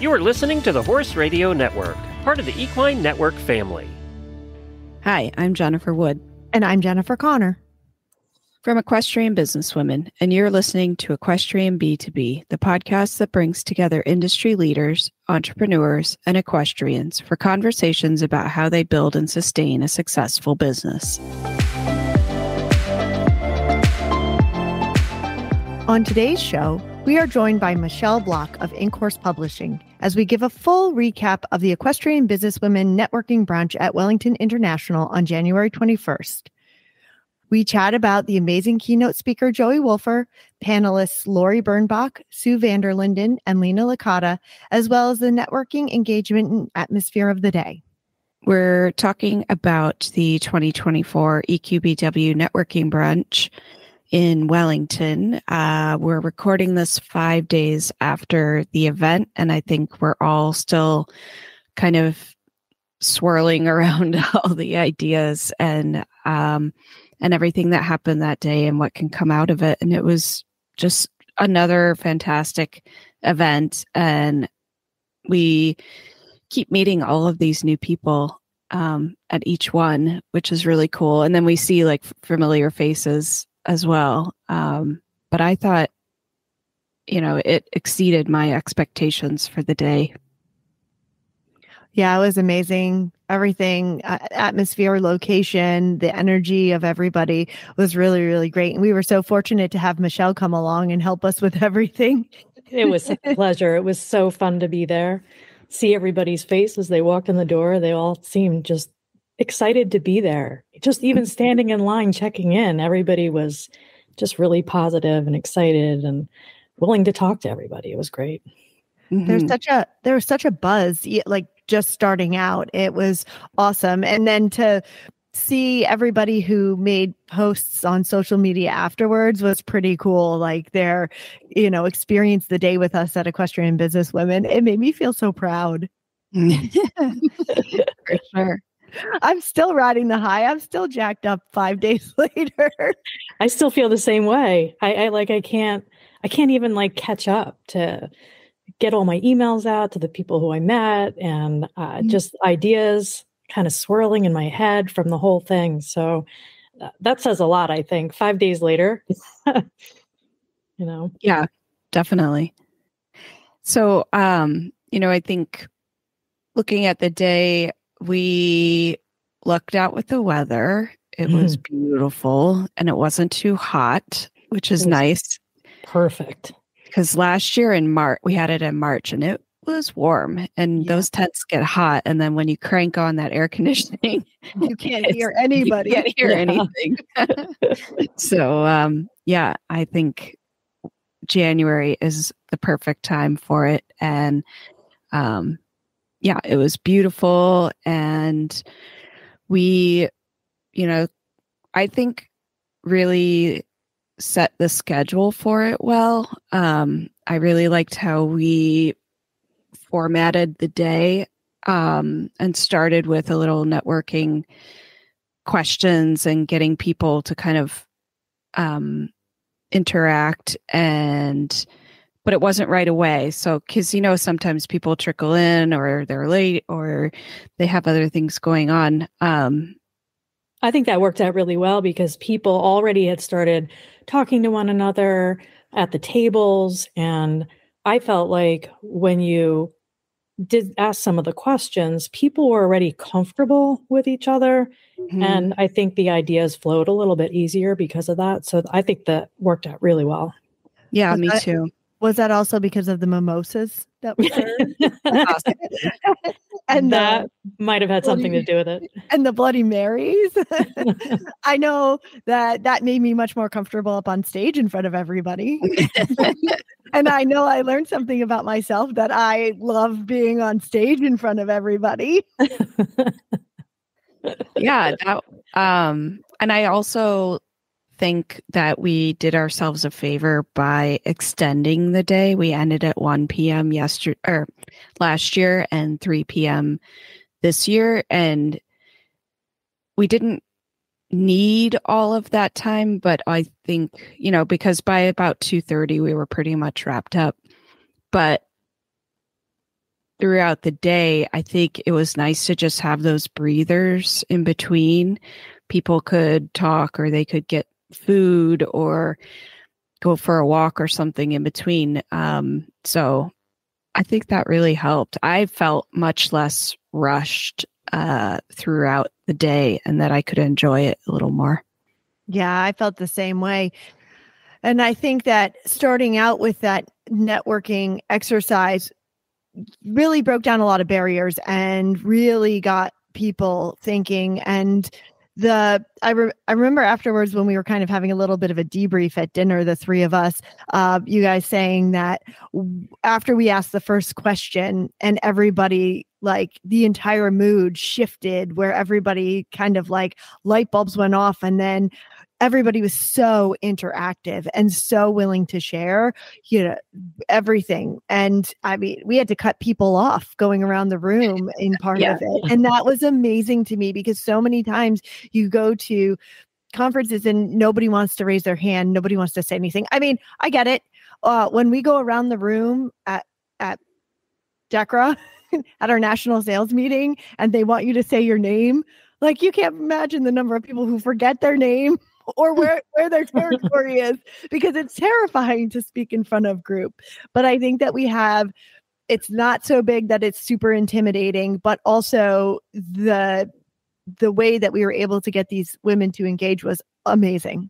You are listening to the Horse Radio Network, part of the Equine Network family. Hi, I'm Jennifer Wood. And I'm Jennifer Connor. From Equestrian Businesswomen, and you're listening to Equestrian B2B, the podcast that brings together industry leaders, entrepreneurs, and equestrians for conversations about how they build and sustain a successful business. On today's show, we are joined by Michelle Block of Ink Horse Publishing as we give a full recap of the Equestrian Businesswomen Networking Brunch at Wellington International on January 21st. We chat about the amazing keynote speaker Joey Wolfer, panelists Lori Birnbach, Sue Vanderlinden, and Lena Licata, as well as the networking, engagement, and atmosphere of the day. We're talking about the 2024 EQBW Networking Brunch in Wellington. We're recording this 5 days after the event, and I think we're all still kind of swirling around all the ideas and everything that happened that day and what can come out of it. And it was just another fantastic event. And we keep meeting all of these new people at each one, which is really cool. And then we see like familiar faces as well. But I thought, it exceeded my expectations for the day. Yeah, it was amazing. Everything, atmosphere, location, the energy of everybody was really, really great. And we were so fortunate to have Michelle come along and help us with everything. It was a pleasure. It was so fun to be there, see everybody's face as they walked in the door. They all seemed just excited to be there. Just even standing in line, checking in, everybody was just really positive and excited and willing to talk to everybody. It was great. Mm-hmm. There was such a buzz, like just starting out. It was awesome. And then to see everybody who made posts on social media afterwards was pretty cool. Like their, experience the day with us at Equestrian Businesswomen. It made me feel so proud. For sure. I'm still riding the high. I'm still jacked up 5 days later. I still feel the same way. I can't even catch up to get all my emails out to the people who I met and just ideas kind of swirling in my head from the whole thing. So that says a lot, I think. 5 days later, Yeah, definitely. So, I think looking at the day, we lucked out with the weather. It was beautiful and it wasn't too hot, which is nice. Perfect. Because last year in March, we had it in March and it was warm and those tents get hot. And then when you crank on that air conditioning, you can't hear anybody. You can't hear anything. So, I think January is the perfect time for it. And, it was beautiful. And we, I think really set the schedule for it well. I really liked how we formatted the day and started with a little networking questions and getting people to kind of interact but it wasn't right away. So, because, sometimes people trickle in or they're late or they have other things going on. I think that worked out really well because people already had started talking to one another at the tables. And I felt like when you did ask some of the questions, people were already comfortable with each other. Mm-hmm. And I think the ideas flowed a little bit easier because of that. So I think that worked out really well. Yeah, me too. Was that also because of the mimosas that we heard? And that might have had something to do with it. And the Bloody Marys. I know that made me much more comfortable up on stage in front of everybody. And I know I learned something about myself that I love being on stage in front of everybody. Yeah. And I also think that we did ourselves a favor by extending the day. We ended at 1 p.m. last year and 3 p.m. this year. And we didn't need all of that time, but I think, because by about 2:30 we were pretty much wrapped up. But throughout the day, I think it was nice to just have those breathers in between. People could talk, or they could get food or go for a walk or something in between. So I think that really helped. I felt much less rushed throughout the day, and that I could enjoy it a little more. Yeah, I felt the same way. And I think that starting out with that networking exercise really broke down a lot of barriers and really got people thinking. And I remember afterwards, when we were kind of having a little bit of a debrief at dinner, the three of us, you guys saying that after we asked the first question, and everybody, like, the entire mood shifted, where everybody kind of like light bulbs went off, and then everybody was so interactive and so willing to share, everything. And I mean, we had to cut people off going around the room in part of it. And that was amazing to me, because so many times you go to conferences and nobody wants to raise their hand. Nobody wants to say anything. I mean, I get it. When we go around the room at DECRA, at our national sales meeting, and they want you to say your name, like, you can't imagine the number of people who forget their name or where their territory is, because it's terrifying to speak in front of group. But I think that it's not so big that it's super intimidating, but also the way that we were able to get these women to engage was amazing.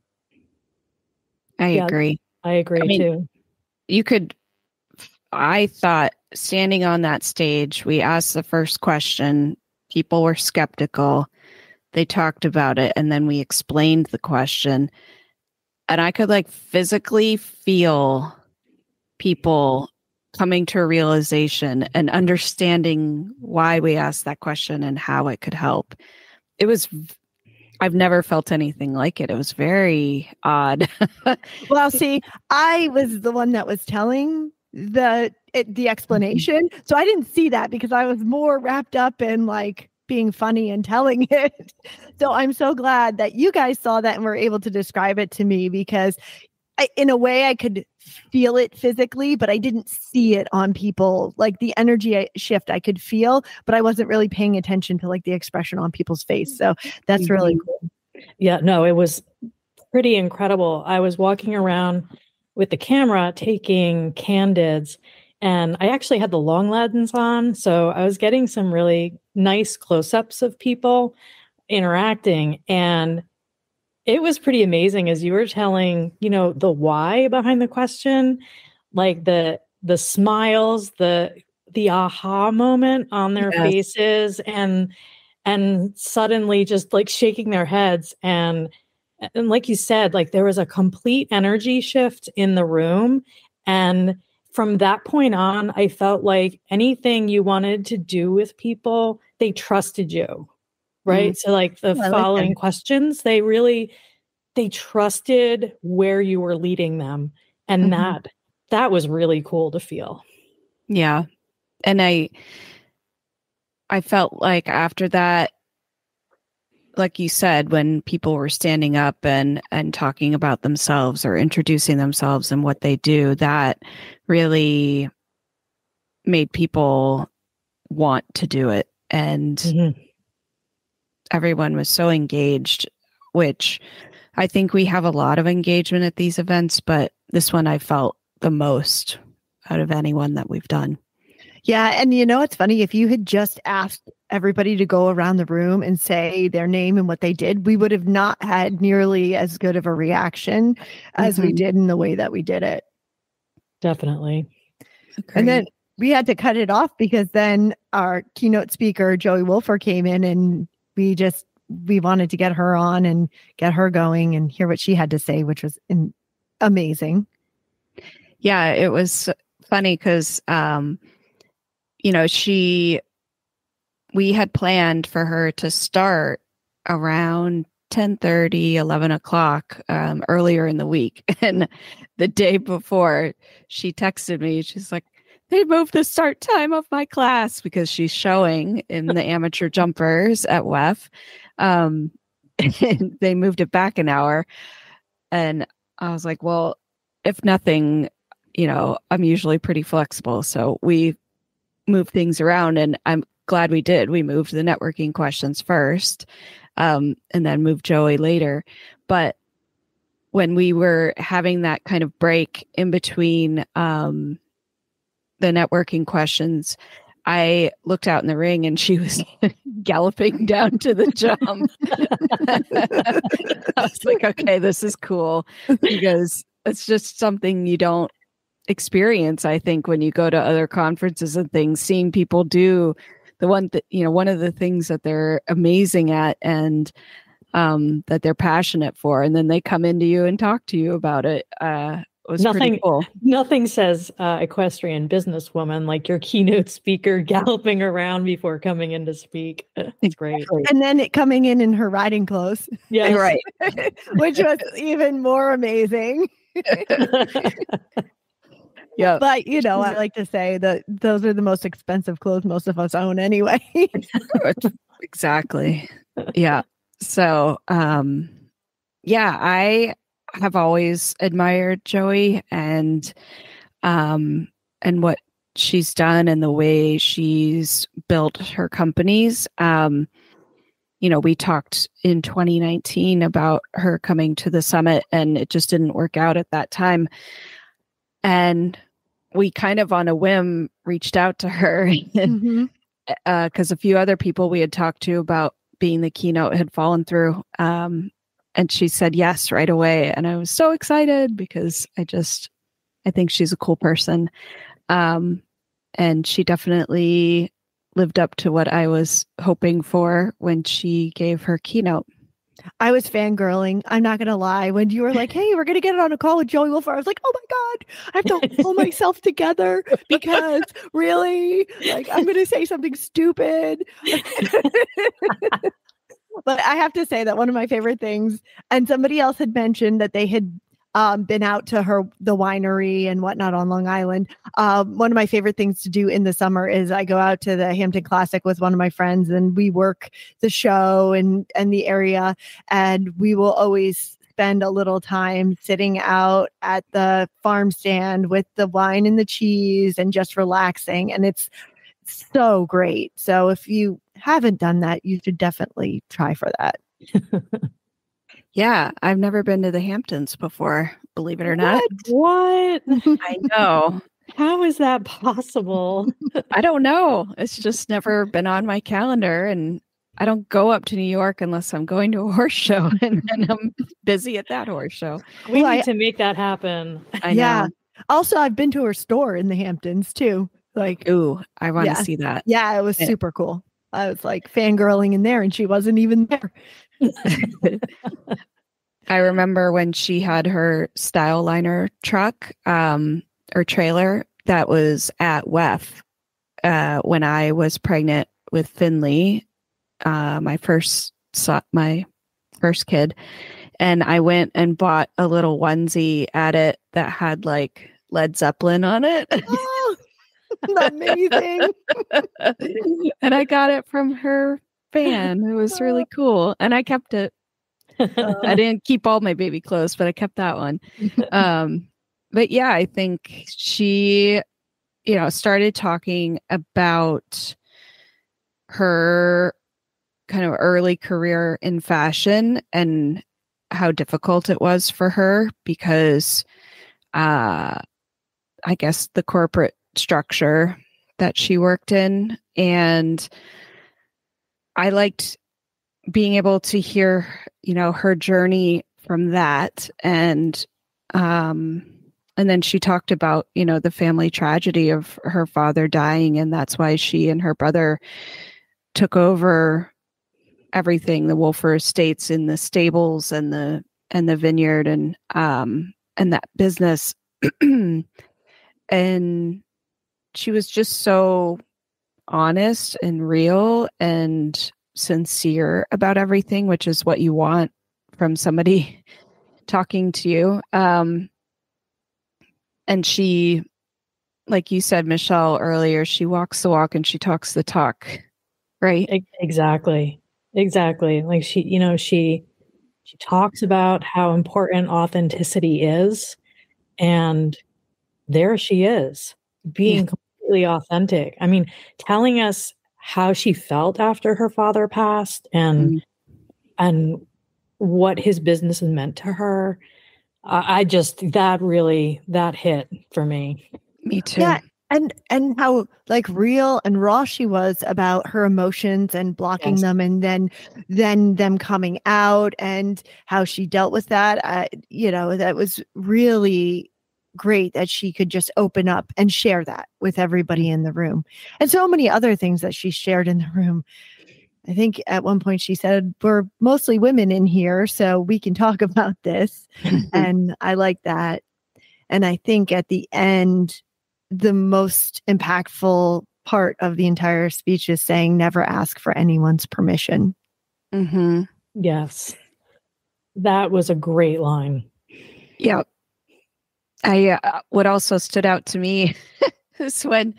I agree. I agree too. I thought, standing on that stage, we asked the first question, people were skeptical. They talked about it, and then we explained the question, and I could like physically feel people coming to a realization and understanding why we asked that question and how it could help. I've never felt anything like it. It was very odd. Well, see, I was the one that was telling the explanation, so I didn't see that, because I was more wrapped up in like being funny and telling it. So I'm so glad that you guys saw that and were able to describe it to me, because in a way I could feel it physically, but I didn't see it on people. Like, the energy shift I could feel, but I wasn't really paying attention to like the expression on people's face. So that's really cool. Yeah, no, it was pretty incredible. I was walking around with the camera taking candids, and I actually had the long lens on, so I was getting some really nice close-ups of people interacting, and it was pretty amazing as you were telling, the why behind the question, like the smiles, the aha moment on their faces, and suddenly just like shaking their heads, and like you said, like there was a complete energy shift in the room. And from that point on, I felt like anything you wanted to do with people, they trusted you, right? So like the following questions, they trusted where you were leading them. And that was really cool to feel. Yeah. And I felt like after that, like you said, when people were standing up and talking about themselves or introducing themselves and what they do, that really made people want to do it. And everyone was so engaged, which I think we have a lot of engagement at these events, but this one I felt the most out of anyone that we've done. Yeah. And it's funny, if you had just asked everybody to go around the room and say their name and what they did, we would have not had nearly as good of a reaction as we did in the way that we did it. Definitely. Agreed. And then we had to cut it off, because then our keynote speaker, Joey Wolfer, came in, and we wanted to get her on and get her going and hear what she had to say, which was amazing. Yeah, it was funny because, we had planned for her to start around 10:30, 11 o'clock earlier in the week. And the day before, she texted me. She's like, they moved the start time of my class, because she's showing in the amateur jumpers at WEF. And they moved it back an hour. And I was like, well, if nothing, I'm usually pretty flexible. So we move things around, and I'm glad we did. We moved the networking questions first, and then moved Joey later. But when we were having that kind of break in between the networking questions, I looked out in the ring and she was galloping down to the jump. I was like, okay, this is cool, because it's just something you don't experience, I think, when you go to other conferences and things, seeing people do one of the things that they're amazing at and that they're passionate for, and then they come into you and talk to you about it. Was pretty cool. Nothing says equestrian businesswoman like your keynote speaker galloping around before coming in to speak. It's great. And then it coming in her riding clothes. Yeah, right. Which was even more amazing. Yeah. But, I like to say that those are the most expensive clothes most of us own anyway. Exactly. Yeah. So, I have always admired Joey and what she's done and the way she's built her companies. We talked in 2019 about her coming to the summit, and it just didn't work out at that time. And we kind of on a whim reached out to her because a few other people we had talked to about being the keynote had fallen through. And she said yes right away. And I was so excited because I think she's a cool person. And she definitely lived up to what I was hoping for when she gave her keynote. I was fangirling. I'm not going to lie. When you were like, hey, we're going to get on a call with Joey Wolfer, I was like, oh my God, I have to pull myself together because really, I'm going to say something stupid. But I have to say that one of my favorite things, and somebody else had mentioned that they had been out to the winery and whatnot on Long Island. One of my favorite things to do in the summer is I go out to the Hampton Classic with one of my friends, and we work the show and the area, and we will always spend a little time sitting out at the farm stand with the wine and the cheese and just relaxing. And it's so great. So if you haven't done that, you should definitely try for that. Yeah, I've never been to the Hamptons before, believe it or not. What? I know. How is that possible? I don't know. It's just never been on my calendar, and I don't go up to New York unless I'm going to a horse show, and I'm busy at that horse show. We need to make that happen. I know. Also, I've been to her store in the Hamptons too. Ooh, I want to see that. Yeah, it was super cool. I was fangirling in there, and she wasn't even there. I remember when she had her style liner truck or trailer that was at WEF when I was pregnant with Finley, my first kid, and I went and bought a little onesie at it that had Led Zeppelin on it. Oh, amazing. And I got it from her fan. It was really cool. And I kept it. I didn't keep all my baby clothes, but I kept that one. But yeah, I think she, started talking about her kind of early career in fashion and how difficult it was for her because I guess the corporate structure that she worked in. And I liked being able to hear, her journey from that. And then she talked about, the family tragedy of her father dying. And that's why she and her brother took over everything, the Wolfer estates in the stables and the vineyard and that business. And she was just so honest and real and sincere about everything, which is what you want from somebody talking to you. And she, like you said, Michelle, earlier, she walks the walk and she talks the talk, right? Exactly. Like she talks about how important authenticity is, and there she is being completely completely authentic. I mean, telling us how she felt after her father passed and what his business meant to her. I just, that hit for me. Me too. Yeah. And how like real and raw she was about her emotions and blocking Yes. them, and then them coming out, and how she dealt with that. That was really great that she could just open up and share that with everybody in the room, and so many other things that she shared in the room. I think at one point she said, "We're mostly women in here, so we can talk about this." And I like that. And I think at the end, the most impactful part of the entire speech is saying, never ask for anyone's permission. Mm-hmm. Yes. That was a great line. Yeah. What also stood out to me is when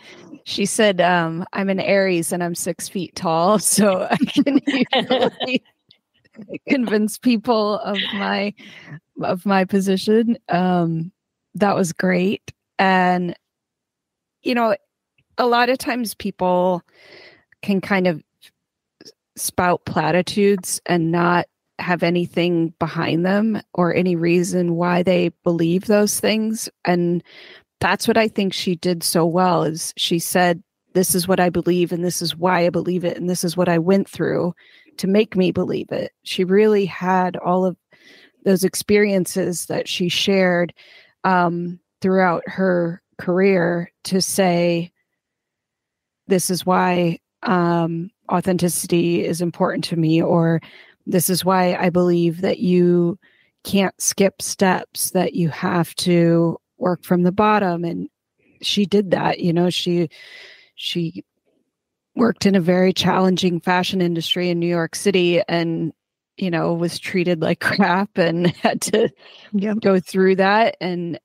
she said, I'm an Aries and I'm 6 feet tall, so I can usually convince people of my position. That was great. And a lot of times people can kind of spout platitudes and not have anything behind them or any reason why they believe those things. And that's what I think she did so well, is she said, this is what I believe, and this is why I believe it, and this is what I went through to make me believe it. She really had all of those experiences that she shared throughout her career to say, this is why authenticity is important to me, or this is why I believe that you can't skip steps, that you have to work from the bottom. And she did that. She worked in a very challenging fashion industry in New York City, and was treated like crap and had to go through that and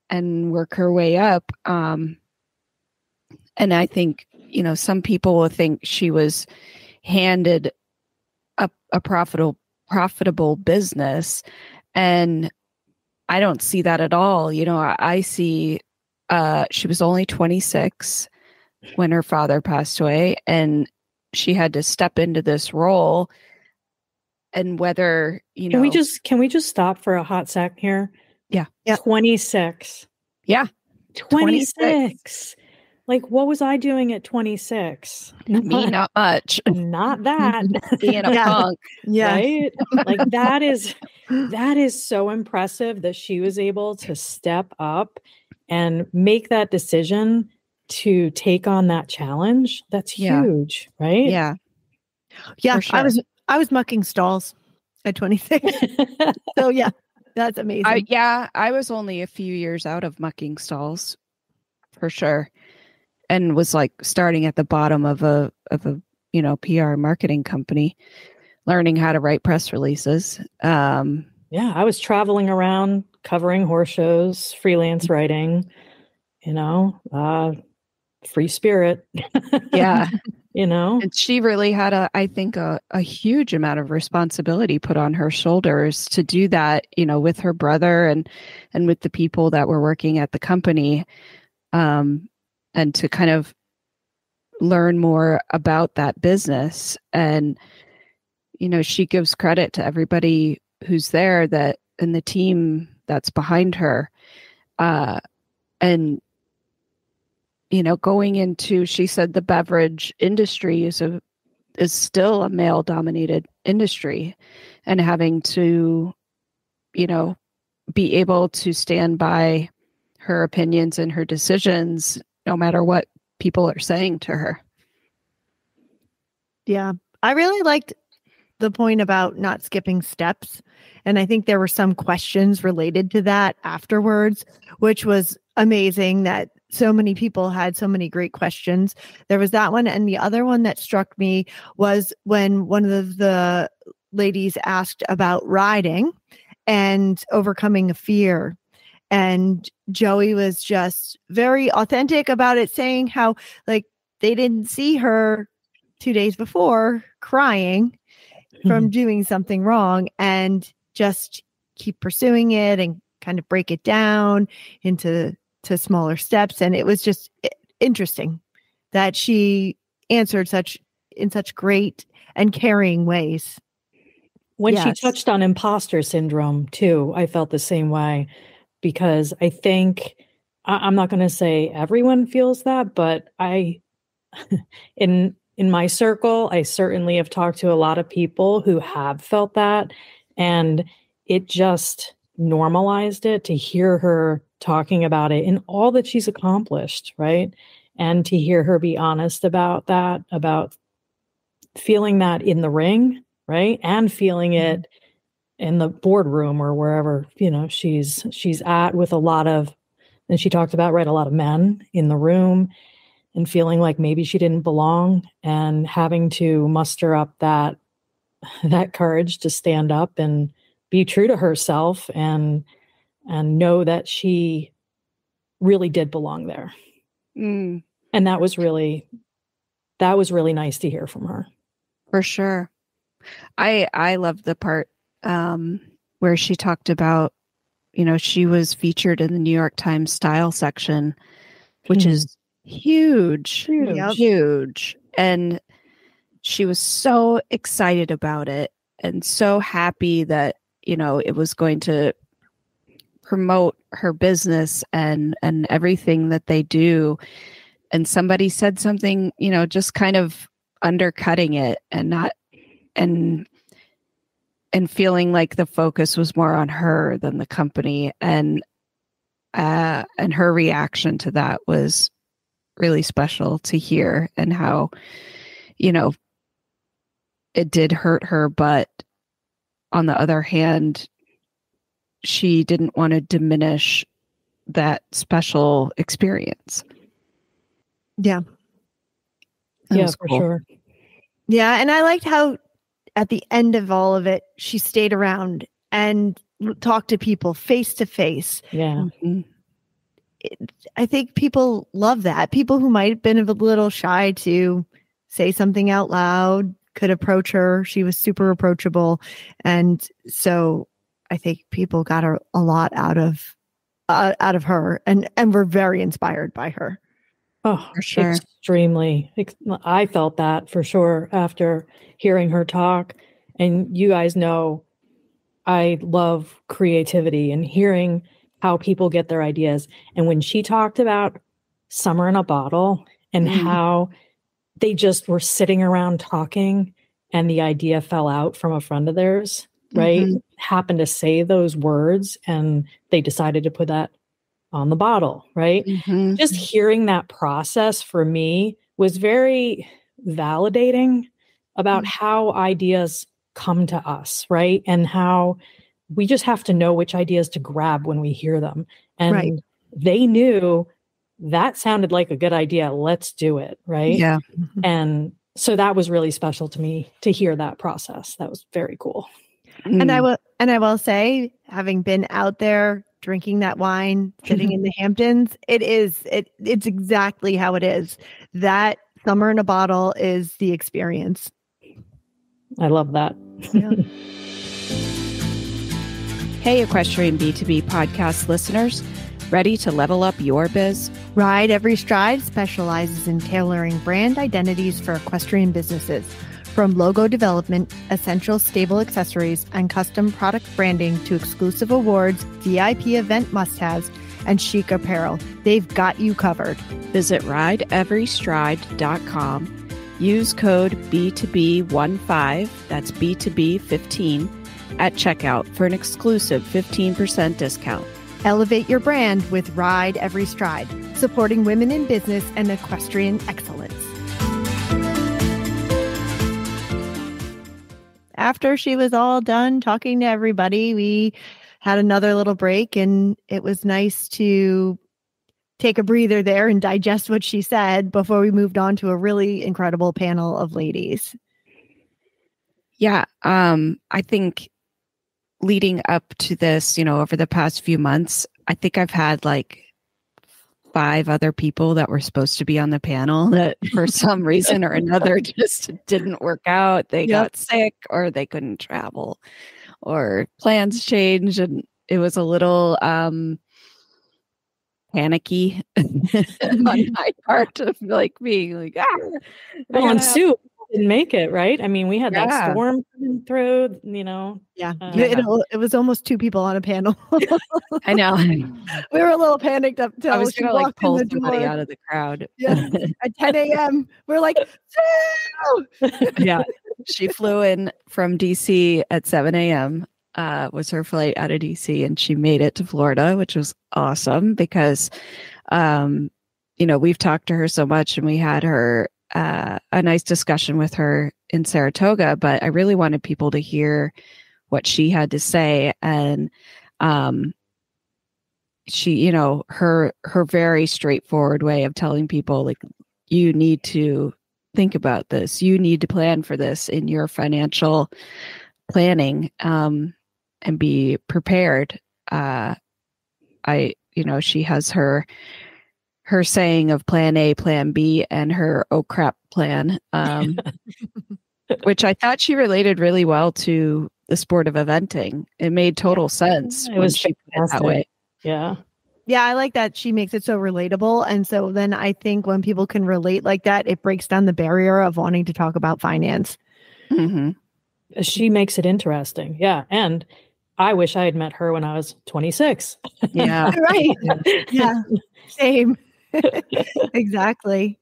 work her way up. And I think, some people will think she was handed a profitable business, and I don't see that at all. I see she was only 26 when her father passed away, and she had to step into this role. And whether, can we just stop for a hot sec here? Yeah. 26. Yeah. 26. Like, what was I doing at 26? Me, not much. Not that. Being a punk. Yeah. Right? Like, that is so impressive that she was able to step up and make that decision to take on that challenge. That's huge, right? Yeah. Yeah. Sure. I was mucking stalls at 26. So yeah, that's amazing. I was only a few years out of mucking stalls, for sure. And was like starting at the bottom of a PR marketing company, learning how to write press releases. I was traveling around covering horse shows, freelance writing, free spirit. Yeah. And she really had I think a huge amount of responsibility put on her shoulders to do that, with her brother and with the people that were working at the company. And to kind of learn more about that business. And, she gives credit to everybody who's there and the team that's behind her. And, going into, she said the beverage industry is still a male dominated industry, and having to, be able to stand by her opinions and her decisions, no matter what people are saying to her. Yeah. I really liked the point about not skipping steps. And I think there were some questions related to that afterwards, which was amazing that so many people had so many great questions. There was that one. And the other one that struck me was when one of the ladies asked about riding and overcoming a fear. And Joey was just very authentic about it, saying how like they didn't see her 2 days before crying from doing something wrong, and just keep pursuing it and kind of break it down into smaller steps. And it was just interesting that she answered in such great and caring ways. When she Yes. touched on imposter syndrome too, I felt the same way, because I think I'm not going to say everyone feels that, but in my circle, I certainly have talked to a lot of people who have felt that, and it just normalized it to hear her talking about it and all that she's accomplished, right? And to hear her be honest about that, about feeling that in the ring, right? And feeling it in the boardroom or wherever, she's at with a lot of, and she talked about, right, a lot of men in the room, and feeling like maybe she didn't belong, and having to muster up that courage to stand up and be true to herself and know that she really did belong there. Mm. And that was really nice to hear from her. For sure. I love the part where she talked about, she was featured in the New York Times style section, which is huge. And she was so excited about it and so happy that, it was going to promote her business and everything that they do. And somebody said something, just kind of undercutting it and not, and feeling like the focus was more on her than the company. And her reaction to that was really special to hear, and how, it did hurt her, but on the other hand, she didn't want to diminish that special experience. Yeah. That For sure. Yeah. And I liked how at the end of all of it, she stayed around and talked to people face to face. Yeah. Mm-hmm. I think people love that. People who might have been a little shy to say something out loud could approach her. She was super approachable. And so I think people got a lot out of her and were very inspired by her. Oh, For sure. Extremely. I felt that for sure after hearing her talk. And you guys know I love creativity and hearing how people get their ideas. And when she talked about Summer in a Bottle and how they just were sitting around talking and the idea fell out from a friend of theirs, right? Happened to say those words and they decided to put that on the bottle, right? Just hearing that process for me was very validating about how ideas come to us, right? And how we just have to know which ideas to grab when we hear them. And they knew that sounded like a good idea. Let's do it, right? Yeah. And so that was really special to me to hear that process. That was very cool. And I will say, having been out there drinking that wine, sitting in the Hamptons, it's exactly how it is. That Summer in a Bottle is the experience. I love that. Yeah. Hey, Equestrian B2B podcast listeners, ready to level up your biz? Ride Every Stride specializes in tailoring brand identities for equestrian businesses. From logo development, essential stable accessories, and custom product branding to exclusive awards, VIP event must-haves, and chic apparel, they've got you covered. Visit rideeverystride.com. Use code B2B15, that's B2B15, at checkout for an exclusive 15% discount. Elevate your brand with Ride Every Stride, supporting women in business and equestrian excellence. After she was all done talking to everybody, we had another little break, and it was nice to take a breather there and digest what she said before we moved on to a really incredible panel of ladies. Yeah. I think leading up to this, over the past few months, I think I've had like 5 other people that were supposed to be on the panel that for some reason or another just didn't work out. They got sick or they couldn't travel or plans changed. And it was a little, panicky on my part of like being like, well, and Sue didn't make it, right? I mean, we had that Yeah. storm coming through, you know. Yeah. It was almost 2 people on a panel. I know. We were a little panicked up till I was she gonna like walked in pull the somebody door. out of the crowd. Yeah. At 10 a.m. We're like, Sue! Yeah. She flew in from DC at 7 a.m. Was her flight out of DC, and she made it to Florida, which was awesome because we've talked to her so much, and we had her a nice discussion with her in Saratoga, but I really wanted people to hear what she had to say. And she, her very straightforward way of telling people, like, you need to think about this, you need to plan for this in your financial planning, and be prepared. She has her saying of plan A, plan B, and her oh crap plan, which I thought she related really well to the sport of eventing. It made total sense when she put it that way. Yeah. Yeah, I like that she makes it so relatable. And so then I think when people can relate like that, it breaks down the barrier of wanting to talk about finance. Mm-hmm. She makes it interesting. Yeah. And I wish I had met her when I was 26. Yeah. Right. Yeah. Same. Exactly.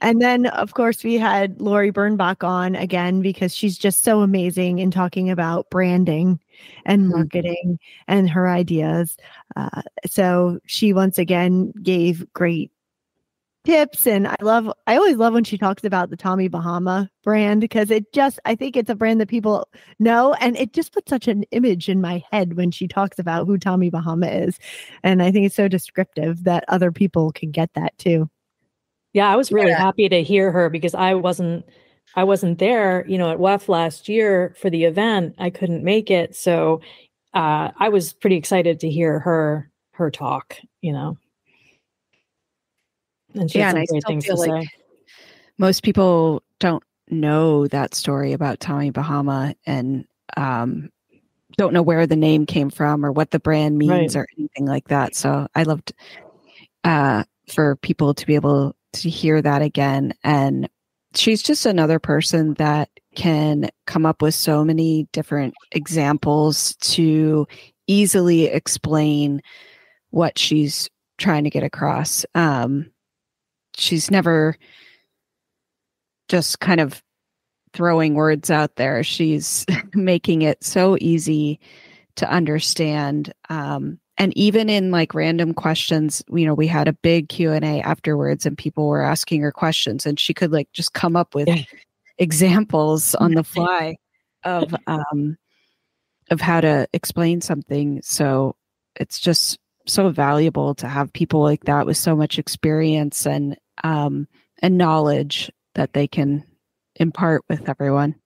And then, of course, we had Lori Birnbach on again because she's just so amazing in talking about branding and marketing and her ideas. So she once again gave great tips. And I always love when she talks about the Tommy Bahama brand because I think it's a brand that people know. And it just puts such an image in my head when she talks about who Tommy Bahama is. And I think it's so descriptive that other people can get that too. Yeah, I was really happy to hear her because I wasn't there, at WEF last year for the event. I couldn't make it. So I was pretty excited to hear her talk, And she had some great things to say. Most people don't know that story about Tommy Bahama and don't know where the name came from or what the brand means or anything like that. So I loved for people to be able to hear that again. And she's just another person that can come up with so many different examples to easily explain what she's trying to get across. She's never just kind of throwing words out there. She's making it so easy to understand. And even in like random questions, we had a big Q&A afterwards and people were asking her questions and she could like just come up with examples on the fly of how to explain something. So it's just so valuable to have people like that with so much experience and knowledge that they can impart with everyone.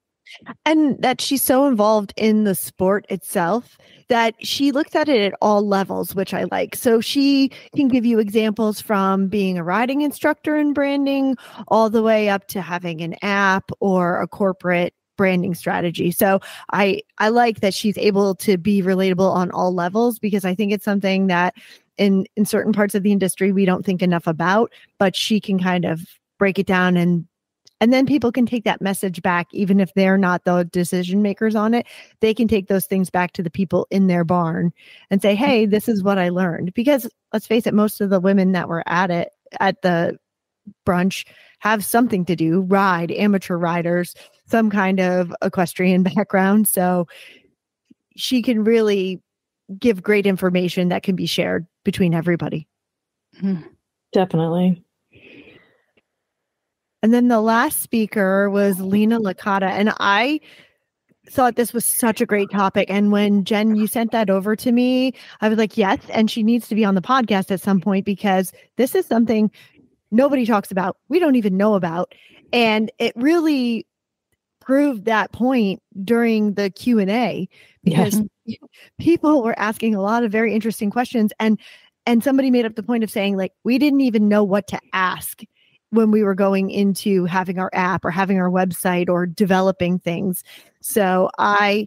And that she's so involved in the sport itself that she looks at it at all levels, which I like. So she can give you examples from being a riding instructor in branding all the way up to having an app or a corporate branding strategy. So I like that she's able to be relatable on all levels because I think it's something that in certain parts of the industry we don't think enough about, but she can kind of break it down and then people can take that message back, even if they're not the decision makers on it. They can take those things back to the people in their barn and say, hey, this is what I learned. Because let's face it, most of the women that were at the brunch have something to do, ride, amateur riders, some kind of equestrian background. So she can really give great information that can be shared between everybody. Definitely. And then the last speaker was Lena Licata. And I thought this was such a great topic. And when Jen, you sent that over to me, I was like, yes. And she needs to be on the podcast at some point because this is something nobody talks about. We don't even know about. And it really proved that point during the Q&A because people were asking a lot of very interesting questions. And somebody made up the point of saying, like, we didn't even know what to ask when we were going into having our app or having our website or developing things. So I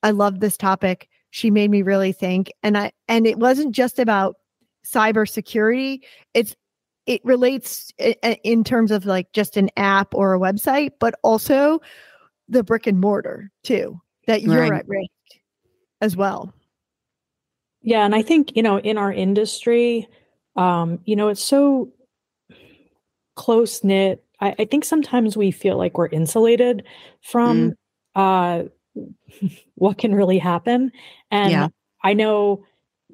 love this topic. She made me really think. And it wasn't just about cybersecurity, it relates in terms of like just an app or a website, but also the brick and mortar too, that you're at risk as well. Yeah. And I think, in our industry, it's so close knit. I think sometimes we feel like we're insulated from what can really happen. And I know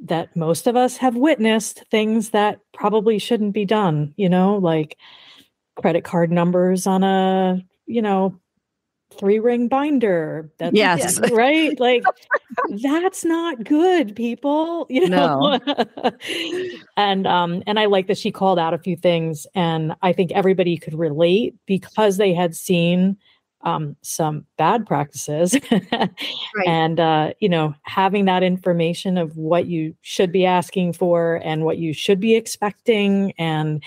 that most of us have witnessed things that probably shouldn't be done, like credit card numbers on a, 3-ring binder. Yes. Right. Like that's not good, people, No. And I like that she called out a few things, and I think everybody could relate because they had seen some bad practices and, having that information of what you should be asking for and what you should be expecting and,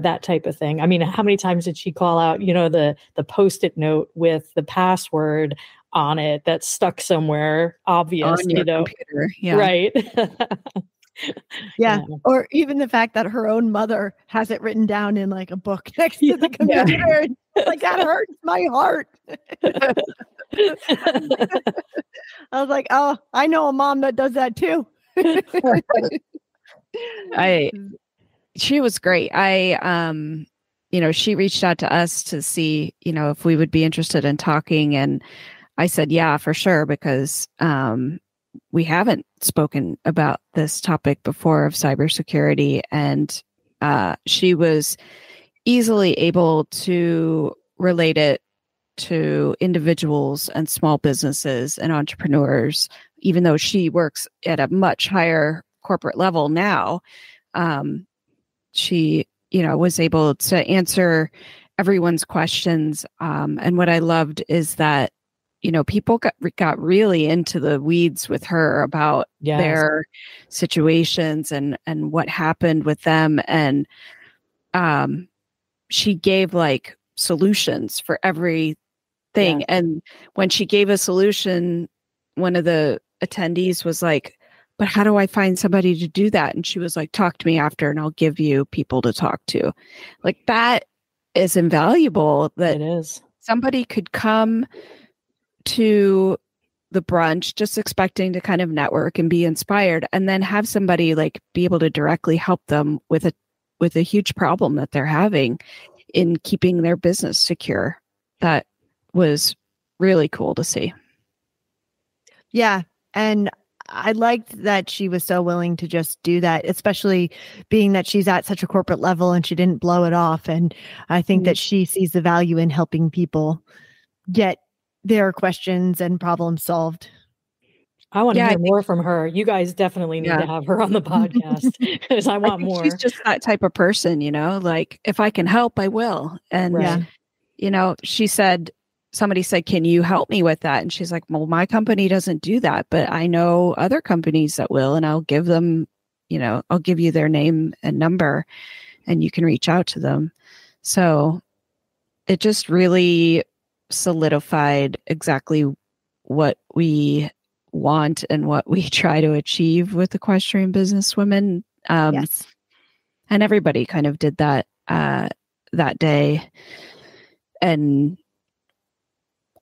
that type of thing. I mean, how many times did she call out, the Post-it note with the password on it that's stuck somewhere obvious, on your computer. Yeah. Right. Yeah. Or even the fact that her own mother has it written down in like a book next to the computer. Like that hurts my heart. I was like, oh, I know a mom that does that too. She was great. She reached out to us to see, if we would be interested in talking. And I said, yeah, for sure, because we haven't spoken about this topic before of cybersecurity. And she was easily able to relate it to individuals and small businesses and entrepreneurs, even though she works at a much higher corporate level now. She, was able to answer everyone's questions. And what I loved is that, people got really into the weeds with her about their situations and what happened with them. And she gave like solutions for everything. Yeah. And when she gave a solution, one of the attendees was like, but how do I find somebody to do that? And she was like, talk to me after and I'll give you people to talk to. Like that is invaluable, that it is. Somebody could come to the brunch just expecting to kind of network and be inspired, and then have somebody like be able to directly help them with a huge problem that they're having in keeping their business secure. That was really cool to see. Yeah. And I liked that she was so willing to just do that, especially being that she's at such a corporate level and she didn't blow it off. And I think that she sees the value in helping people get their questions and problems solved. I want to hear more from her. You guys definitely need to have her on the podcast because I want more. She's just that type of person, like if I can help, I will. And, she said, somebody said, can you help me with that? And she's like, well, my company doesn't do that, but I know other companies that will, and I'll give them, I'll give you their name and number and you can reach out to them. So it just really solidified exactly what we want and what we try to achieve with Equestrian Businesswomen. And everybody kind of did that that day. And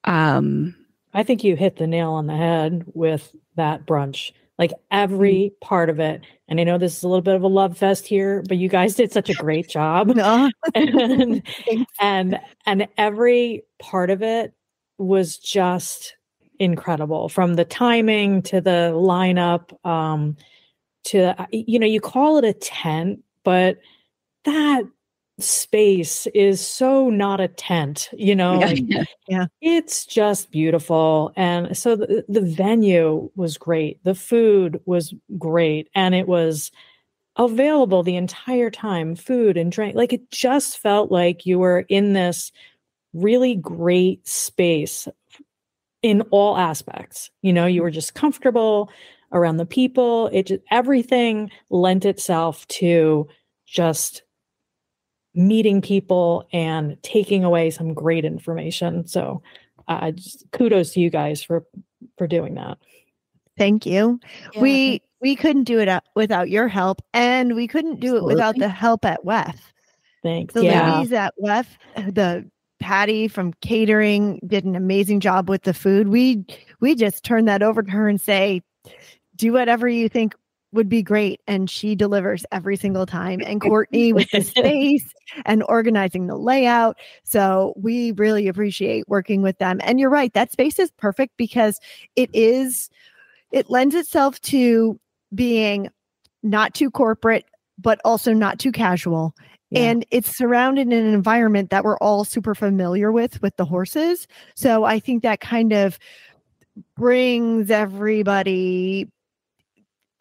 I think you hit the nail on the head with that brunch, like every part of it. And I know this is a little bit of a love fest here, but you guys did such a great job. and every part of it was just incredible, from the timing to the lineup, to, you call it a tent, but that space is so not a tent, it's just beautiful. And so the venue was great. The food was great. And it was available the entire time, food and drink. Like it just felt like you were in this really great space in all aspects. You were just comfortable around the people. Everything lent itself to just meeting people and taking away some great information. So just kudos to you guys for doing that. Thank you. Yeah, We couldn't do it without your help, and we couldn't do it without the help at WEF. Thanks. The Yeah. ladies at WEF, the Patty from catering did an amazing job with the food. We just turn that over to her and say, do whatever you think would be great. And she delivers every single time. And Courtney with the space and organizing the layout. So we really appreciate working with them. And you're right, that space is perfect because it lends itself to being not too corporate, but also not too casual. Yeah. And it's surrounded in an environment that we're all super familiar with the horses. So I think that kind of brings everybody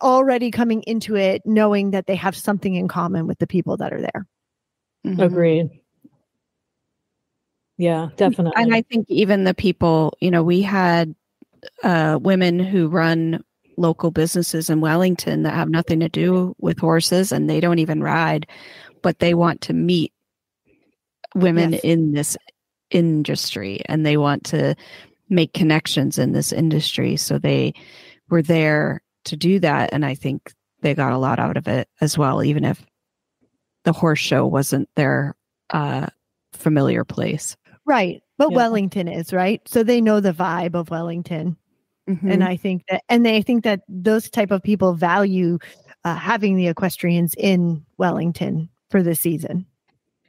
already coming into it, knowing that they have something in common with the people that are there. Mm-hmm. Agreed. Yeah, definitely. And I think even the people, we had women who run local businesses in Wellington that have nothing to do with horses, and they don't even ride, but they want to meet women in this industry, and they want to make connections in this industry. So they were there to do that. And I think they got a lot out of it as well, even if the horse show wasn't their familiar place. Right. But Wellington is, right? So they know the vibe of Wellington. Mm-hmm. And I think that those type of people value having the equestrians in Wellington for the season.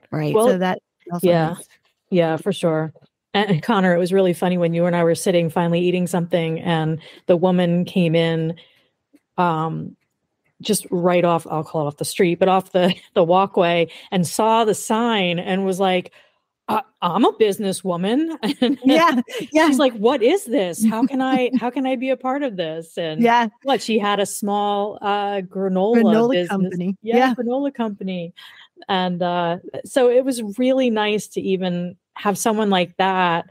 Right. Well, so that also makes... Yeah, for sure. And Connor, it was really funny when you and I were sitting finally eating something and the woman came in just right off, I'll call it off the street, but off the walkway, and saw the sign and was like, I'm a businesswoman. Yeah. She's like, what is this? How can I be a part of this? And she had a small granola business company. Granola company. And so it was really nice to even have someone like that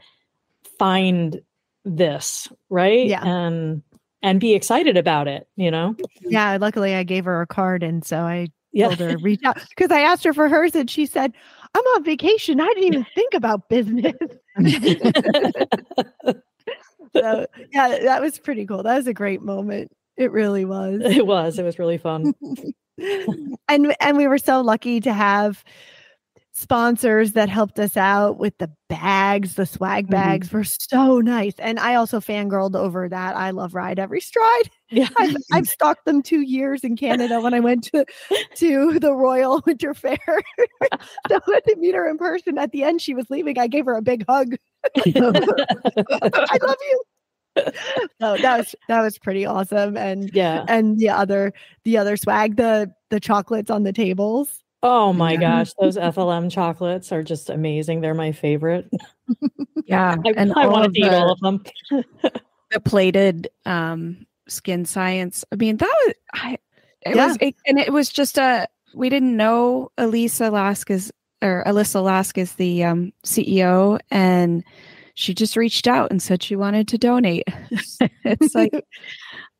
find this, right? Yeah. And be excited about it, Yeah, luckily I gave her a card, and so I told her to reach out, because I asked her for hers and she said, I'm on vacation. I didn't even think about business. So that was pretty cool. That was a great moment. It really was. It was really fun. And we were so lucky to have sponsors that helped us out with the bags. The swag bags were so nice. And I also fangirled over that. I love Ride Every Stride. Yeah. I've stalked them 2 years in Canada when I went to the Royal Winter Fair. So I had to meet her in person. At the end, she was leaving. I gave her a big hug. I love you. So that was pretty awesome. And and the other swag, the chocolates on the tables. Oh my gosh, those FLM chocolates are just amazing. They're my favorite. Yeah. I wanted to eat all of them. The plated Skin Science. I mean, it was just we didn't know Alyssa Lask is the CEO, and she just reached out and said she wanted to donate. It's like,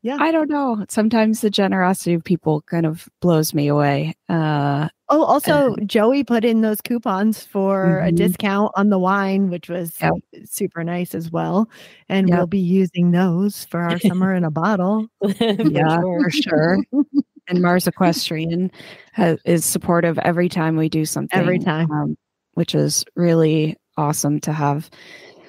I don't know. Sometimes the generosity of people kind of blows me away. Also, Joey put in those coupons for a discount on the wine, which was super nice as well. And we'll be using those for our summer in a bottle. For sure. And Mars Equestrian is supportive every time we do something. Every time. Which is really awesome to have.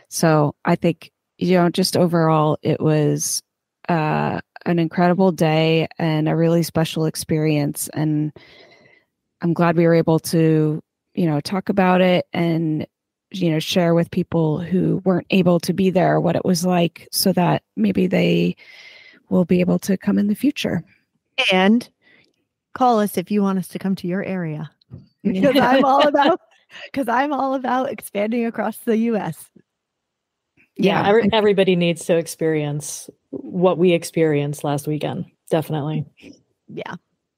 So I think, just overall, it was an incredible day and a really special experience. And I'm glad we were able to, talk about it and, share with people who weren't able to be there what it was like, so that maybe they will be able to come in the future. And call us if you want us to come to your area, because I'm all about expanding across the U.S. Yeah, everybody needs to experience what we experienced last weekend. Definitely. Yeah.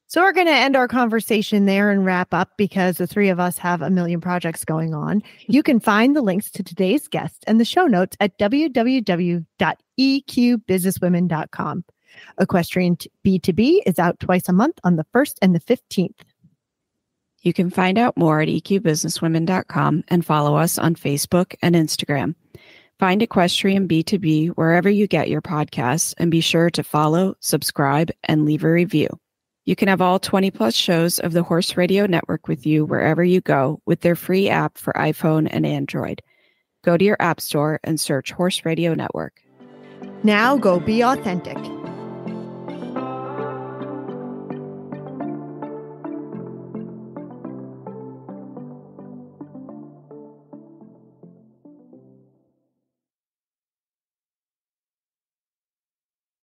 So we're going to end our conversation there and wrap up, because the three of us have a million projects going on. You can find the links to today's guest and the show notes at www.eqbusinesswomen.com. Equestrian B2B is out twice a month on the 1st and the 15th. You can find out more at eqbusinesswomen.com and follow us on Facebook and Instagram. Find Equestrian B2B wherever you get your podcasts and be sure to follow, subscribe, and leave a review. You can have all 20 plus shows of the Horse Radio Network with you wherever you go with their free app for iPhone and Android. Go to your app store and search Horse Radio Network. Now go be authentic.